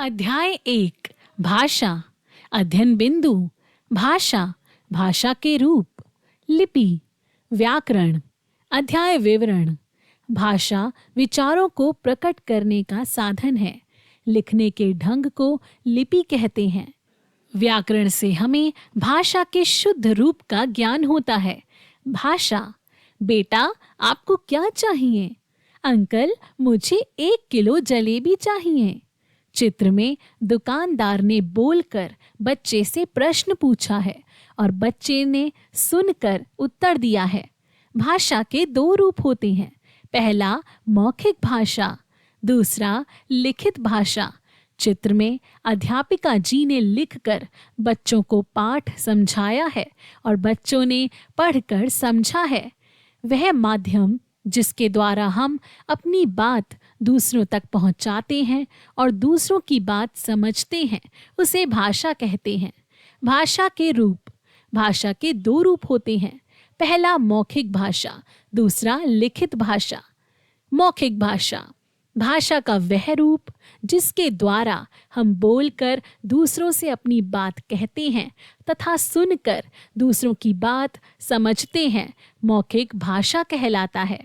अध्याय 1 भाषा। अध्ययन बिंदु। भाषा, भाषा के रूप। लिपि, व्याकरण। अध्याय विवरण। भाषा विचारों को प्रकट करने का साधन है। लिखने के ढंग को लिपि कहते हैं। व्याकरण से हमें भाषा के शुद्ध रूप का ज्ञान होता है। भाषा, बेटा आपको क्या चाहिए? अंकल, मुझे 1 किलो जलेबी चाहिए। चित्र में दुकानदार ने बोलकर बच्चे से प्रश्न पूछा है और बच्चे ने सुनकर उत्तर दिया है। भाषा के 2 रूप होते हैं। पहला मौखिक भाषा, दूसरा लिखित भाषा। चित्र में अध्यापिका जी ने लिखकर बच्चों को पाठ समझाया है और बच्चों ने पढ़कर समझा है। वह माध्यम जिसके द्वारा हम अपनी बात दूसरों तक पहुंचाते हैं और दूसरों की बात समझते हैं, उसे भाषा कहते हैं। भाषा के रूप। भाषा के 2 रूप होते हैं। पहला मौखिक भाषा, दूसरा लिखित भाषा। मौखिक भाषा, भाषा का वह रूप जिसके द्वारा हम बोलकर दूसरों से अपनी बात कहते हैं तथा सुनकर दूसरों की बात समझते हैं, मौखिक भाषा कहलाता है।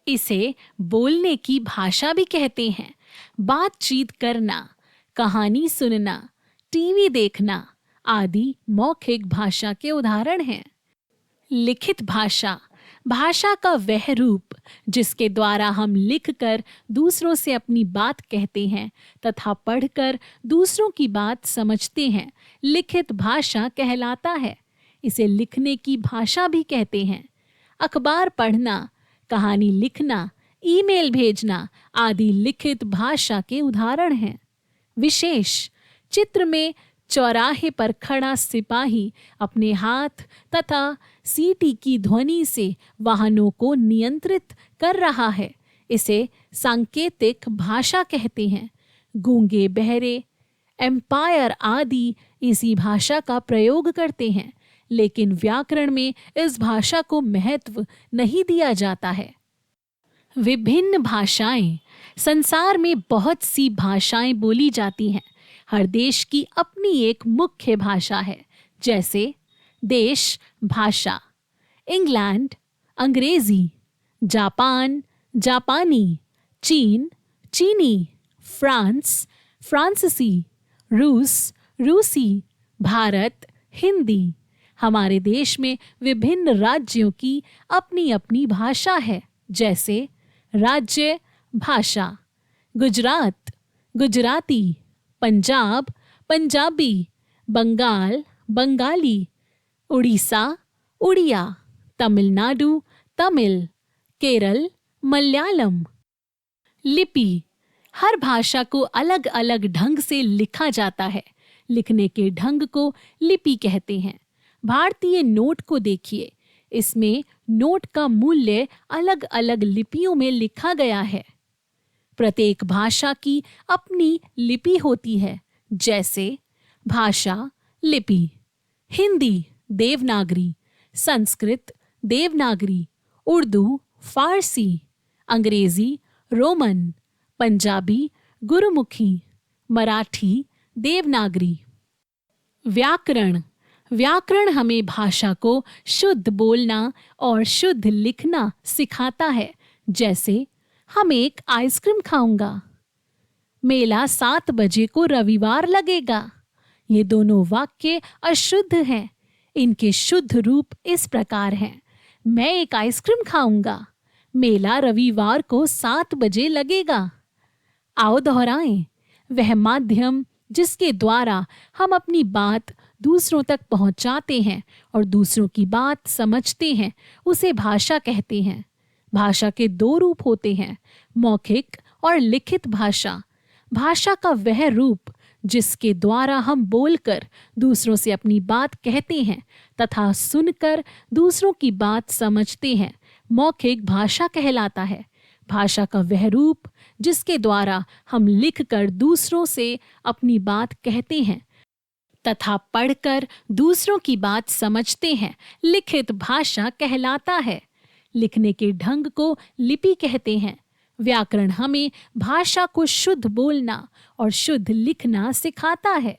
इसे बोलने की भाषा भी कहते हैं। बातचीत करना, कहानी सुनना, टीवी देखना आदि मौखिक भाषा के उदाहरण हैं। लिखित भाषा, भाषा का वह रूप जिसके द्वारा हम लिखकर दूसरों से अपनी बात कहते हैं तथा पढ़कर दूसरों की बात समझते हैं, लिखित भाषा कहलाता है। इसे लिखने की भाषा भी कहते हैं। अखबार पढ़ना, कहानी लिखना, ईमेल भेजना आदि लिखित भाषा के उदाहरण हैं। विशेष, चित्र में चौराहे पर खड़ा सिपाही अपने हाथ तथा सीटी की ध्वनि से वाहनों को नियंत्रित कर रहा है। इसे सांकेतिक भाषा कहते हैं। गूंगे, बहरे, एम्पायर आदि इसी भाषा का प्रयोग करते हैं, लेकिन व्याकरण में इस भाषा को महत्व नहीं दिया जाता है। विभिन्न भाषाएं। संसार में बहुत सी भाषाएं बोली जाती हैं। हर देश की अपनी एक मुख्य भाषा है, जैसे देश भाषा। इंग्लैंड अंग्रेजी, जापान जापानी, चीन चीनी, फ्रांस फ्रांसीसी, रूस रूसी, भारत हिंदी। हमारे देश में विभिन्न राज्यों की अपनी अपनी भाषा है, जैसे राज्य भाषा। गुजरात गुजराती, पंजाब पंजाबी, बंगाल बंगाली, उड़ीसा उड़िया, तमिलनाडु तमिल, केरल मलयालम। लिपि, हर भाषा को अलग अलग ढंग से लिखा जाता है। लिखने के ढंग को लिपि कहते हैं। भारतीय नोट को देखिए, इसमें नोट का मूल्य अलग अलग लिपियों में लिखा गया है। प्रत्येक भाषा की अपनी लिपि होती है, जैसे भाषा लिपि। हिंदी देवनागरी, संस्कृत देवनागरी, उर्दू फारसी, अंग्रेजी रोमन, पंजाबी गुरुमुखी, मराठी देवनागरी। व्याकरण, व्याकरण हमें भाषा को शुद्ध बोलना और शुद्ध लिखना सिखाता है, जैसे हम एक आइसक्रीम खाऊंगा। मेला 7 बजे को रविवार लगेगा। ये दोनों वाक्य अशुद्ध हैं। इनके शुद्ध रूप इस प्रकार हैं। मैं एक आइसक्रीम खाऊंगा। मेला रविवार को 7 बजे लगेगा। आओ दोहराएं। वह माध्यम जिसके द्वारा हम अपनी बात दूसरों तक पहुंचाते हैं और दूसरों की बात समझते हैं, उसे भाषा कहते हैं। भाषा के 2 रूप होते हैं, मौखिक और लिखित भाषा। भाषा का वह रूप जिसके द्वारा हम बोलकर दूसरों से अपनी बात कहते हैं तथा सुनकर दूसरों की बात समझते हैं, मौखिक भाषा कहलाता है। भाषा का वह रूप जिसके द्वारा हम लिखकर दूसरों से अपनी बात कहते हैं तथा पढ़कर दूसरों की बात समझते हैं, लिखित भाषा कहलाता है। लिखने के ढंग को लिपि कहते हैं। व्याकरण हमें भाषा को शुद्ध बोलना और शुद्ध लिखना सिखाता है।